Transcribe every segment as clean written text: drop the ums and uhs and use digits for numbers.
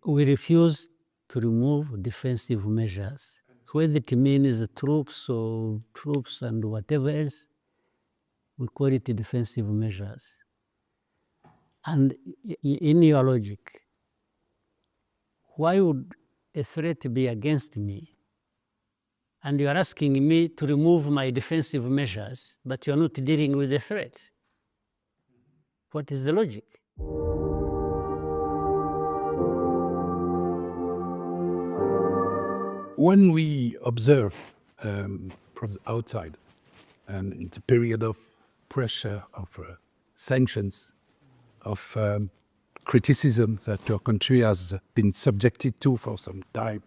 we refuse to remove defensive measures, whether it means troops or troops and whatever else, we call it defensive measures. And in your logic, why would a threat be against me? And you are asking me to remove my defensive measures, but you're not dealing with the threat. What is the logic? When we observe from the outside, and in the period of pressure, of sanctions, of criticism that your country has been subjected to for some time,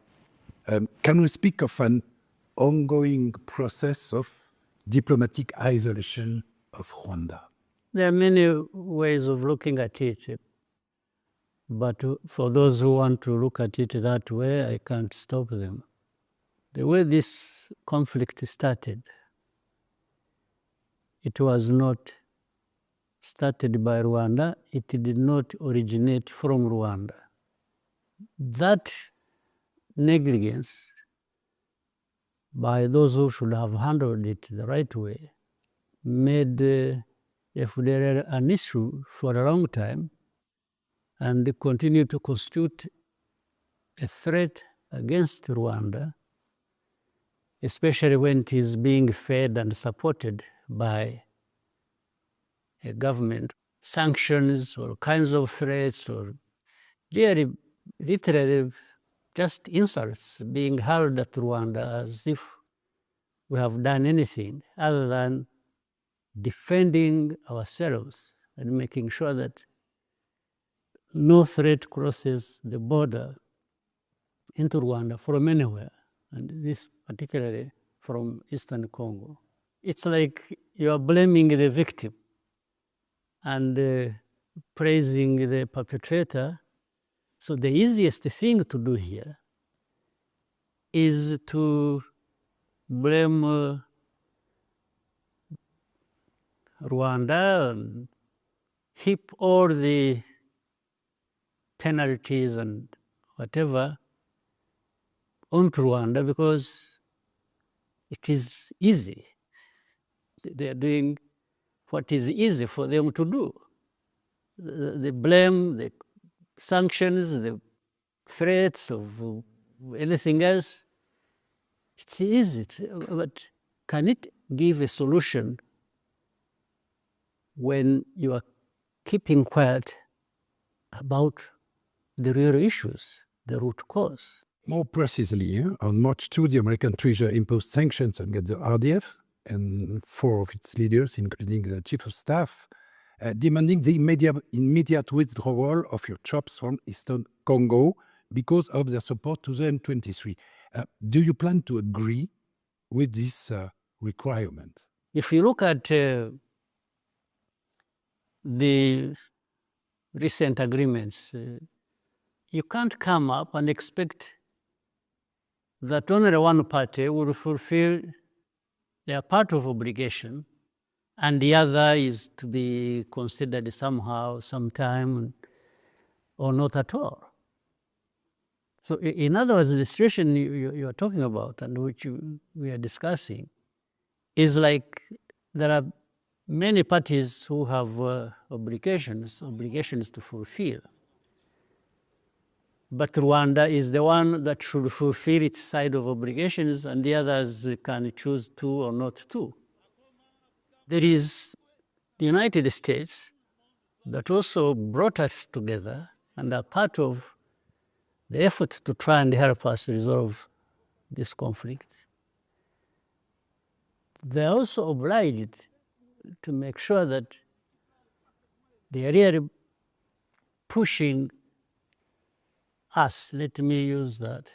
can we speak of an ongoing process of diplomatic isolation of Rwanda? There are many ways of looking at it, but for those who want to look at it that way, I can't stop them. The way this conflict started, it was not started by Rwanda. It did not originate from Rwanda. That negligence by those who should have handled it the right way made FDLR an issue for a long time and continued to constitute a threat against Rwanda, especially when it is being fed and supported by a government. Sanctions or kinds of threats or really literally just insults being hurled at Rwanda as if we have done anything other than defending ourselves and making sure that no threat crosses the border into Rwanda from anywhere, and this particularly from Eastern Congo. It's like you are blaming the victim and praising the perpetrator. So the easiest thing to do here is to blame Rwanda and heap all the penalties and whatever onto Rwanda because it is easy. They are doing what is easy for them to do. The blame, the sanctions, the threats of anything else, it's easy. But can it give a solution when you are keeping quiet about the real issues, the root cause? More precisely, on March 2, the American Treasury imposed sanctions against the RDF and 4 of its leaders, including the Chief of Staff, demanding the immediate withdrawal of your troops from Eastern Congo because of their support to the M23. Do you plan to agree with this requirement? If you look at the recent agreements, you can't come up and expect that only one party will fulfill their part of obligation and the other is to be considered somehow, sometime, or not at all. So in other words, the situation you are talking about and which we are discussing is like there are many parties who have obligations to fulfill. But Rwanda is the one that should fulfill its side of obligations and the others can choose to or not to. There is the United States that also brought us together and are part of the effort to try and help us resolve this conflict. They are also obliged to make sure that they are really pushing us, let me use that,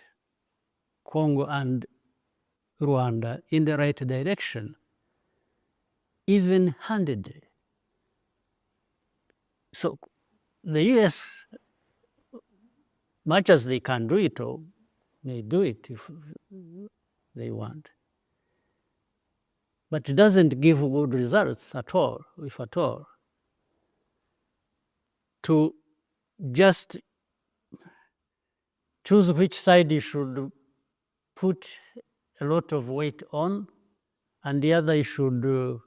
Congo and Rwanda, in the right direction, even-handedly. So the US, much as they can do it, or may do it if they want, but it doesn't give good results at all, if at all, to just choose which side you should put a lot of weight on, and the other you should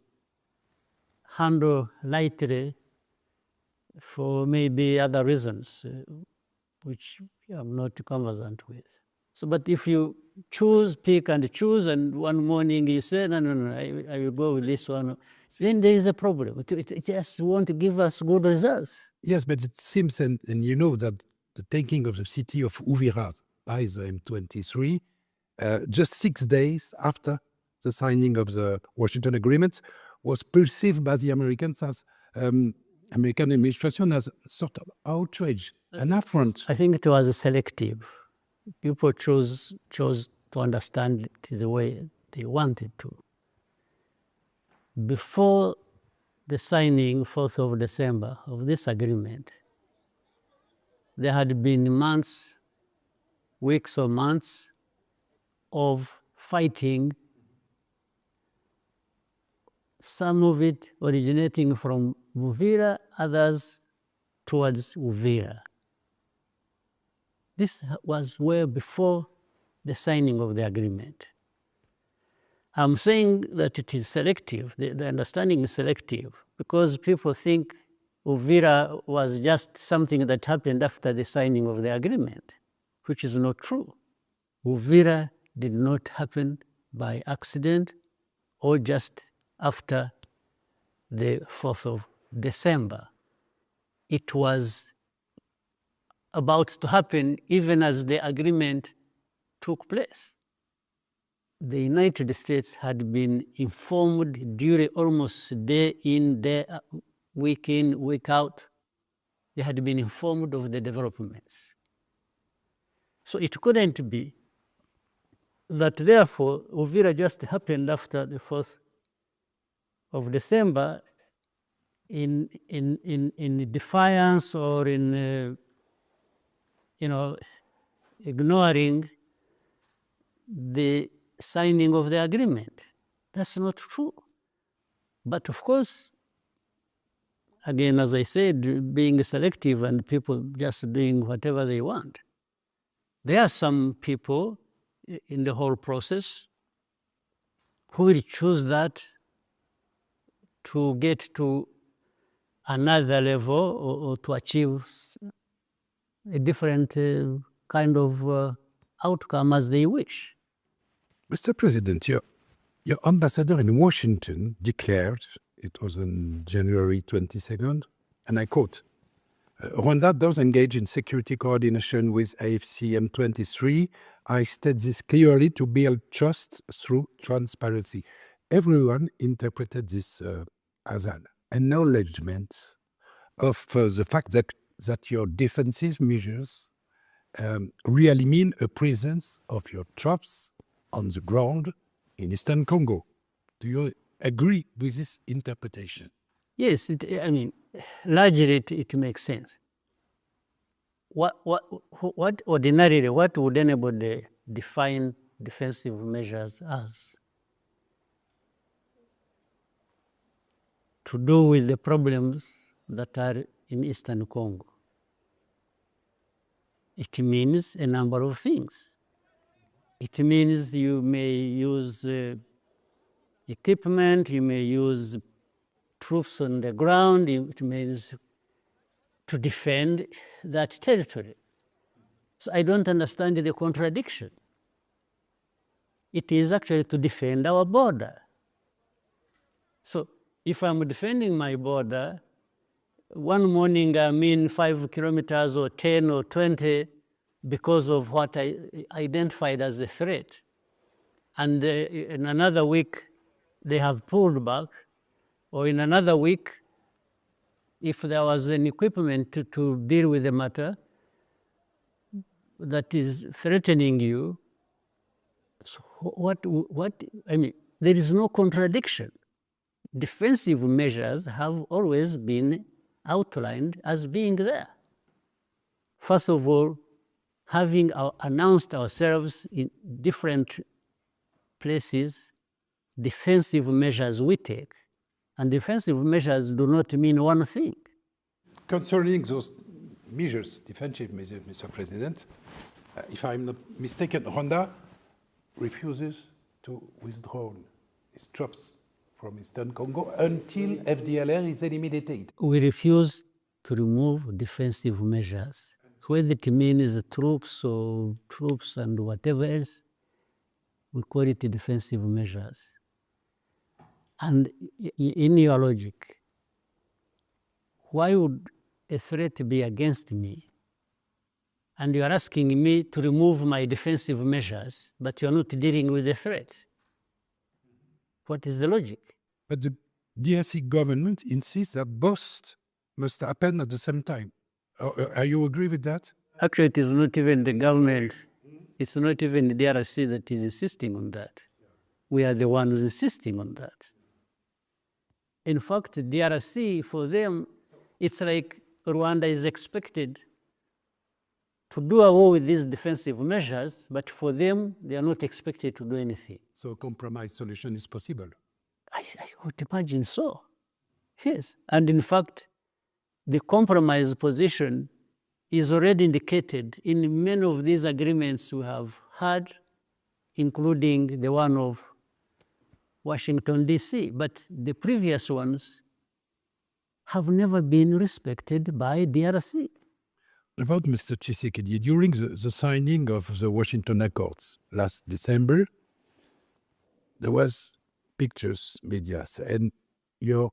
handle lightly for maybe other reasons, which I'm not conversant with. So, but if you pick and choose, and one morning you say, no, I will go with this one, then there is a problem. It just won't give us good results. Yes, but it seems, and you know, that the taking of the city of Uvira by the M23, just 6 days after the signing of the Washington Agreement, was perceived by the Americans as American administration as a sort of outrage, an affront. I think it was selective. People chose to understand it the way they wanted to. Before the signing, 4th of December, of this agreement, there had been months, weeks or months of fighting, some of it originating from Uvira, others towards Uvira. This was way before the signing of the agreement. I'm saying that it is selective, the understanding is selective, because people think Uvira was just something that happened after the signing of the agreement, which is not true. Uvira did not happen by accident or just after the 4th of December. It was about to happen even as the agreement took place. The United States had been informed during almost day in, week in, week out. They had been informed of the developments. So it couldn't be that therefore Uvira just happened after the 4th of December in defiance or in ignoring the signing of the agreement. That's not true. But of course, again, as I said, being selective and people just doing whatever they want. There are some people in the whole process who will choose that to get to another level or to achieve a different kind of outcome as they wish. Mr. President, your ambassador in Washington declared, it was on January 22nd, and I quote, Rwanda does engage in security coordination with AFC M23. I state this clearly to build trust through transparency. Everyone interpreted this as an acknowledgement of the fact that your defensive measures really mean a presence of your troops on the ground in Eastern Congo. Do you agree with this interpretation? Yes, largely it makes sense. What ordinarily, what would anybody define defensive measures as? To do with the problems that are in Eastern Congo. It means a number of things. It means you may use equipment, you may use troops on the ground, it means to defend that territory. So I don't understand the contradiction. It is actually to defend our border. So if I'm defending my border, one morning I'm in 5 kilometers or 10 or 20 because of what I identified as the threat. And in another week, they have pulled back, or in another week, if there was an equipment to deal with the matter that is threatening you, so there is no contradiction. Defensive measures have always been outlined as being there. First of all, having announced ourselves in different places, defensive measures we take, and defensive measures do not mean one thing. Concerning those measures, defensive measures, Mr. President, if I'm not mistaken, Rwanda refuses to withdraw its troops from Eastern Congo until FDLR is eliminated. We refuse to remove defensive measures. Whether it means troops or troops and whatever else, we call it defensive measures. And in your logic, why would a threat be against me? And you are asking me to remove my defensive measures, but you are not dealing with the threat. What is the logic? But the DRC government insists that both must happen at the same time. Are you agree with that? Actually, it is not even the government, it's not even the DRC that is insisting on that. We are the ones insisting on that. In fact, DRC, for them, it's like Rwanda is expected to do away with these defensive measures, but for them, they are not expected to do anything. So a compromise solution is possible? I would imagine so. Yes. And in fact, the compromise position is already indicated in many of these agreements we have had, including the one of Washington, D.C. But the previous ones have never been respected by DRC. About Mr. Tshisekedi, during the signing of the Washington Accords last December, there was pictures, medias, and your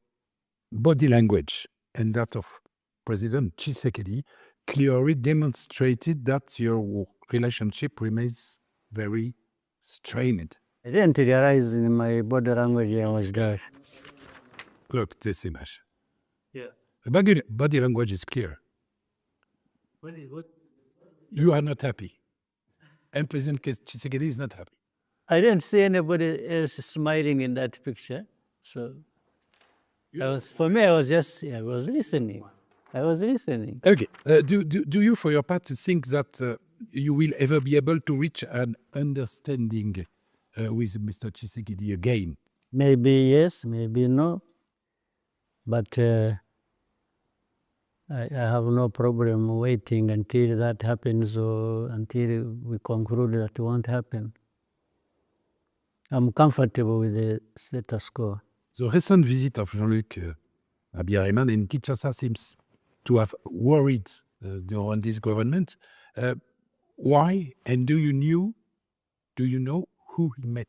body language and that of President Tshisekedi clearly demonstrated that your relationship remains very strained. I didn't realize in my body language I was there. Look, this image. Yeah. The body language is clear. What? You are not happy. And President Tshisekedi is not happy. I didn't see anybody else smiling in that picture. So I was listening. I was listening. Okay. Do you, for your part, think that you will ever be able to reach an understanding with Mr. Tshisekedi again? Maybe yes, maybe no. But I have no problem waiting until that happens or until we conclude that it won't happen. I'm comfortable with the status quo. The recent visit of Jean-Luc Abiyarimana in Kinshasa seems to have worried on this government. Why? And do you know who he met?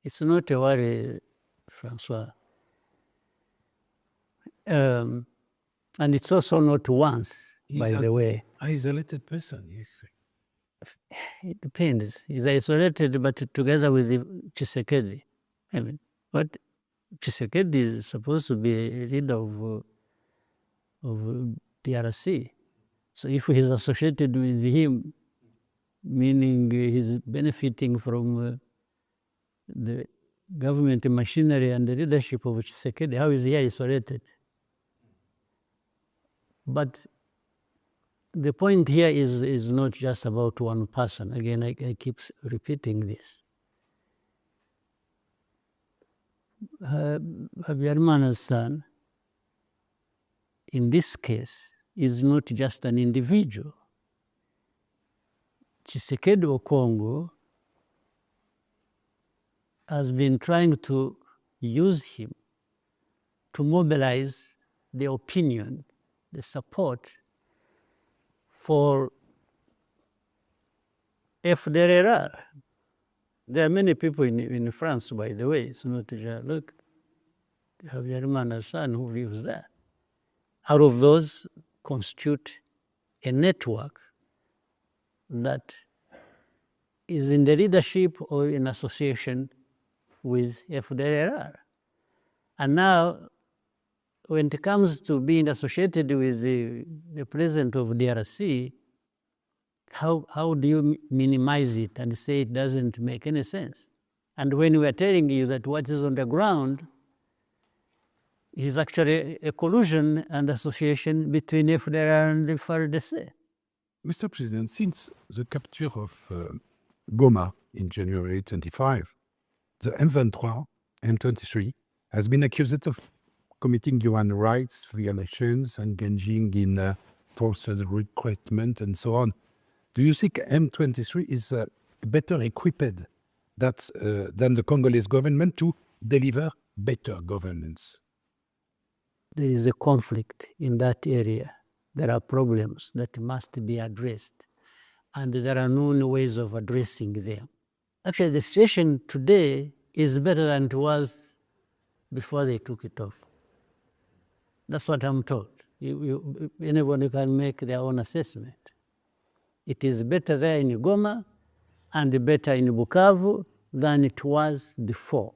It's not a worry, Francois. And it's also not once, by the way. Isolated person, yes. It depends. He's isolated, but together with Tshisekedi. I mean, what Tshisekedi is supposed to be a leader of DRC. So if he's associated with him, meaning he's benefiting from the government machinery and the leadership of Tshisekedi, how is he isolated? But the point here is not just about one person. Again, I keep repeating this. Habyarimana's son, in this case, is not just an individual. Tshisekedi Okongo has been trying to use him to mobilize the opinion, the support for FDLR. There are many people in France, by the way. It's not just, look, Habyarimana's son who lives there. Out of those constitute a network that is in the leadership or in association with FDLR. And now, when it comes to being associated with the president of DRC, how do you minimize it and say it doesn't make any sense? And when we are telling you that what is on the ground is actually a collusion and association between FDLR and the FARDC. Mr. President, since the capture of Goma in January 25, the M23 has been accused of committing human rights violations, engaging in forced recruitment, and so on. Do you think M23 is better equipped than the Congolese government to deliver better governance? There is a conflict in that area. There are problems that must be addressed, and there are known ways of addressing them. Actually, the situation today is better than it was before they took it off. That's what I'm told. Anybody can make their own assessment. It is better there in Goma and better in Bukavu than it was before.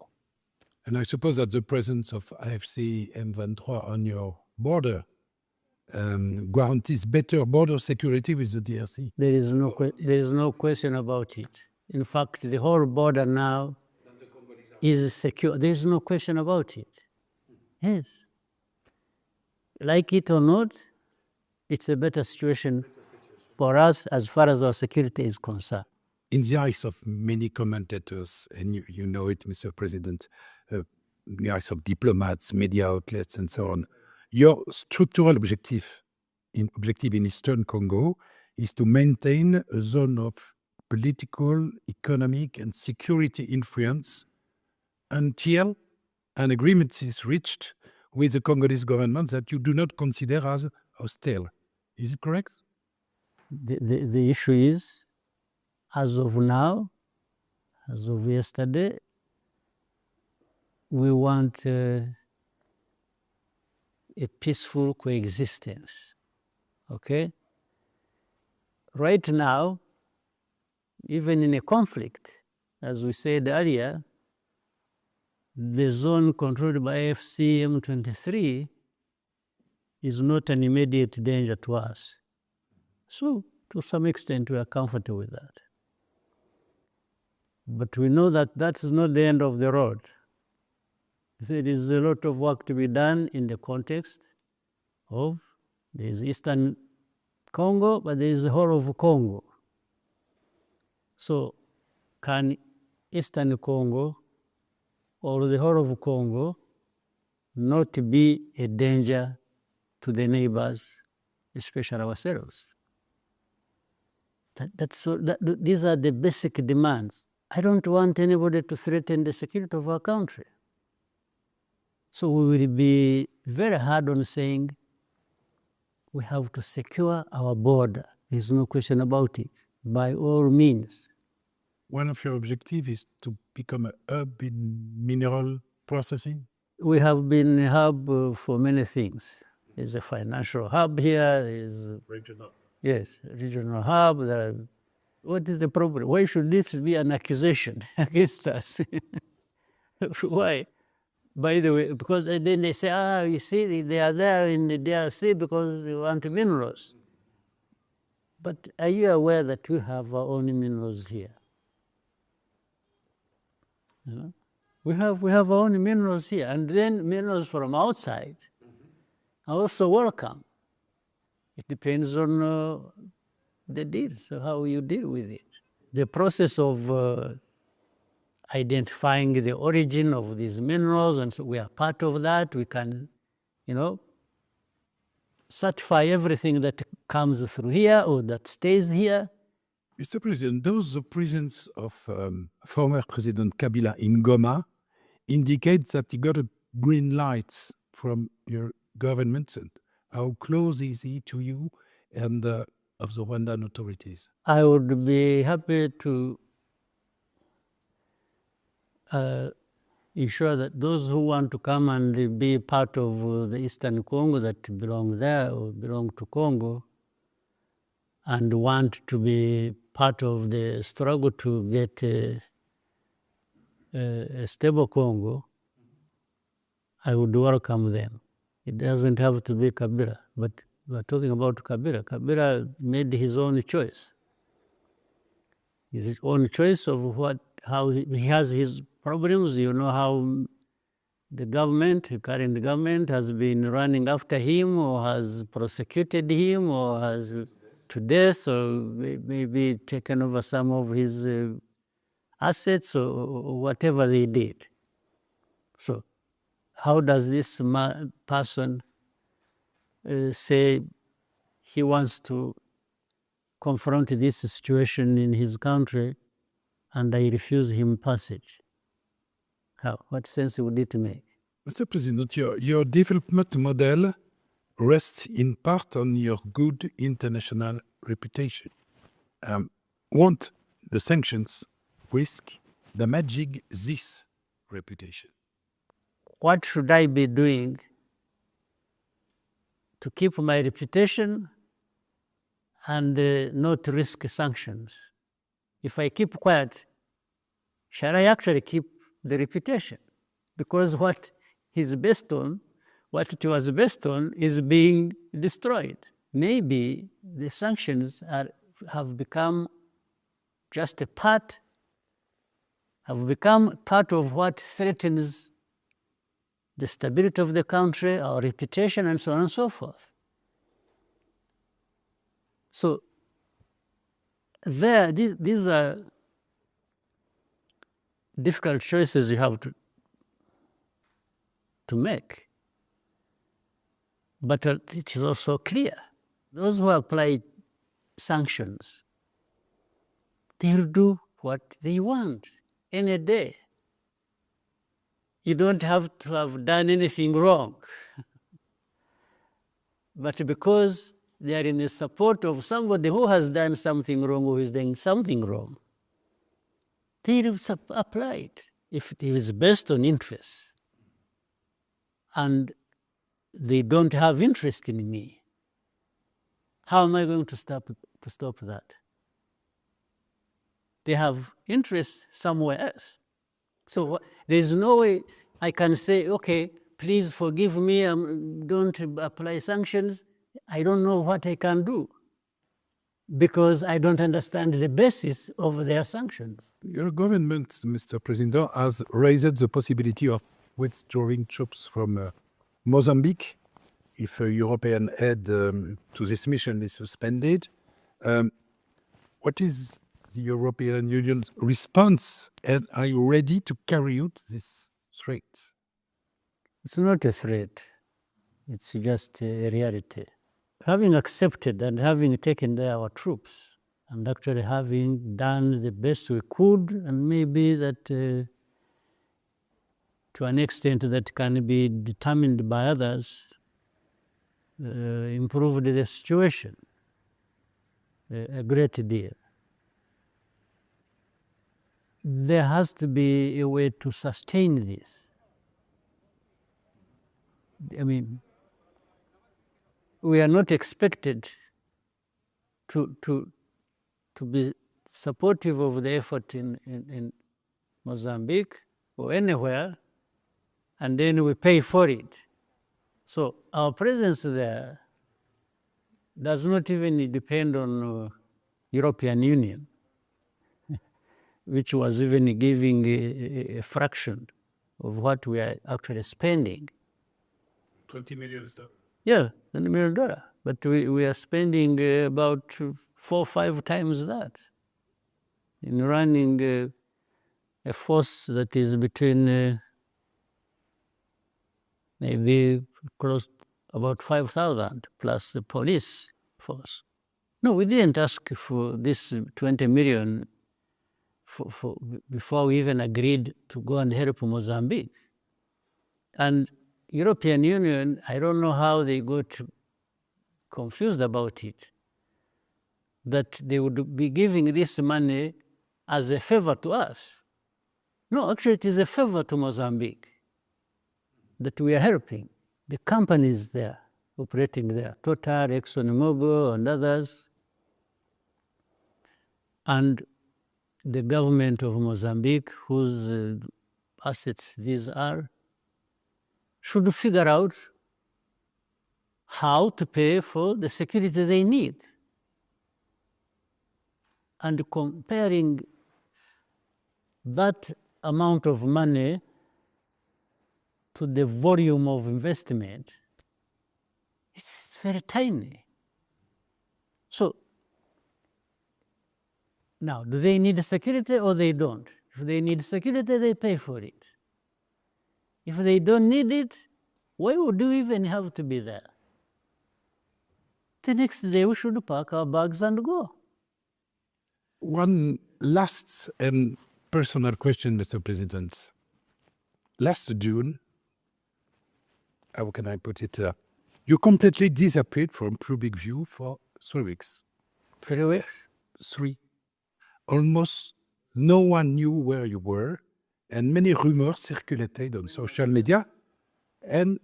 And I suppose that the presence of AFC M23 on your border guarantees better border security with the DRC. There is no question about it. In fact, the whole border now is secure. There is no question about it. Yes. Like it or not, it's a better situation for us as far as our security is concerned. In the eyes of many commentators, and you know it, Mr. President, in the eyes of diplomats, media outlets, and so on, your structural objective in Eastern Congo is to maintain a zone of political, economic, and security influence until an agreement is reached with the Congolese government that you do not consider as hostile. Is it correct? The issue is, as of now, as of yesterday, we want a peaceful coexistence, okay? Right now, even in a conflict, as we said earlier, the zone controlled by AFC M23 is not an immediate danger to us. So, to some extent, we are comfortable with that. But we know that that is not the end of the road. There is a lot of work to be done in the context of there is Eastern Congo, but there is the whole of Congo. So, can Eastern Congo or the whole of Congo not be a danger to the neighbors, especially ourselves? These are the basic demands. I don't want anybody to threaten the security of our country. So we will be very hard on saying we have to secure our border. There's no question about it, by all means. One of your objectives is to become a hub in mineral processing? We have been a hub for many things. There's a financial hub here, there's Regional. yes, regional hub. What is the problem? Why should this be an accusation against us? Why? By the way, because then they say, you see, they are there in the DRC because they want minerals. But are you aware that we have our own minerals here? You know? We have our own minerals here, and then minerals from outside are also welcome. It depends on the deal, so how you deal with it. The process of identifying the origin of these minerals, and so we are part of that. We can, certify everything that comes through here or that stays here. Mr. President, does the presence of former President Kabila in Goma indicate that he got a green light from your government? And how close is he to you and of the Rwandan authorities? I would be happy to ensure that those who want to come and be part of the Eastern Congo that belong there or belong to Congo and want to be part of the struggle to get a stable Congo, I would welcome them. It doesn't have to be Kabila, but we're talking about Kabila. Kabila made his own choice. His own choice of how he has his problems. You know how the current government has been running after him or has prosecuted him or has to death or maybe taken over some of his assets or whatever they did. So how does this person say he wants to confront this situation in his country and I refuse him passage? How? What sense would it make? Mr. President, your development model rests in part on your good international reputation. Won't the sanctions risk damaging this reputation? What should I be doing to keep my reputation and not risk sanctions? If I keep quiet, shall I actually keep the reputation? Because what is based on, what it was based on, is being destroyed. Maybe the sanctions have become just have become part of what threatens the stability of the country, our reputation, and so on and so forth. So these are difficult choices you have to make. But it is also clear, those who apply sanctions, they will do what they want any day. You don't have to have done anything wrong. But because they are in the support of somebody who has done something wrong, who is doing something wrong, they will apply it. If it is based on interest, and they don't have interest in me, how am I going to stop that? They have interest somewhere else. So there's no way I can say, okay, please forgive me, don't apply sanctions. I don't know what I can do because I don't understand the basis of their sanctions. Your government, Mr. President, has raised the possibility of withdrawing troops from Mozambique if European aid to this mission is suspended. What is the European Union's response, and are you ready to carry out this threat? It's not a threat. It's just a reality. Having accepted and having taken there our troops and actually having done the best we could, and maybe that to an extent that can be determined by others, improved the situation a great deal. There has to be a way to sustain this. I mean, we are not expected to be supportive of the effort in Mozambique or anywhere, and then we pay for it. So our presence there does not even depend on European Union, which was even giving a fraction of what we are actually spending. $20 million. Yeah, $20 million. But we are spending about 4 or 5 times that in running a force that is between maybe close about 5,000 plus the police force. No, we didn't ask for this 20 million before we even agreed to go and help Mozambique. And European Union, I don't know how they got confused about it, that they would be giving this money as a favor to us. No, actually it is a favor to Mozambique that we are helping. The companies there, operating there, Total, ExxonMobil, and others, and the government of Mozambique, whose assets these are, should figure out how to pay for the security they need. And comparing that amount of money to the volume of investment, it's very tiny. So now, do they need security or they don't? If they need security, they pay for it. If they don't need it, why would we even have to be there? The next day we should pack our bags and go. One last and personal question, Mr. President. Last June, how can I put it? You completely disappeared from public view for 3 weeks. 3 weeks? 3. Almost no one knew where you were, and many rumors circulated on social media and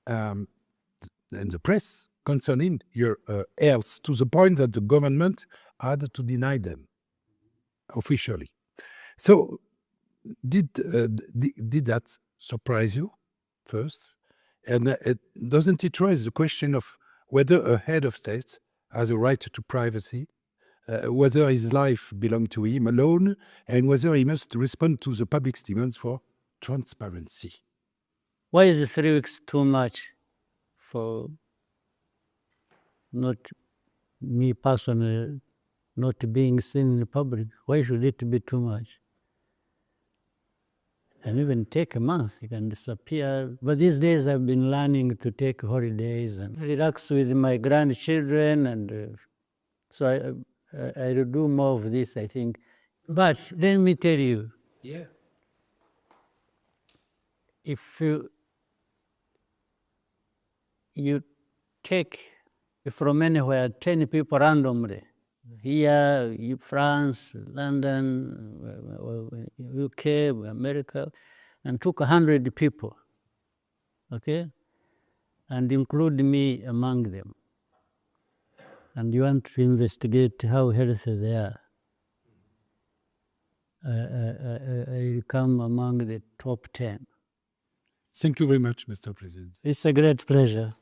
the press concerning your health, to the point that the government had to deny them officially. So, did that surprise you first? And doesn't it raise the question of whether a head of state has a right to privacy, whether his life belongs to him alone, and whether he must respond to the public's demands for transparency? Why is 3 weeks too much for not me personally, not being seen in the public? Why should it be too much? And even take a month, you can disappear. But these days I've been learning to take holidays and relax with my grandchildren, and so I will do more of this, I think. But let me tell you, if you take from anywhere 10 people randomly, here, France, London, UK, America, and took 100 people, okay, and include me among them, and you want to investigate how healthy they are, I come among the top 10. Thank you very much, Mr. President. It's a great pleasure.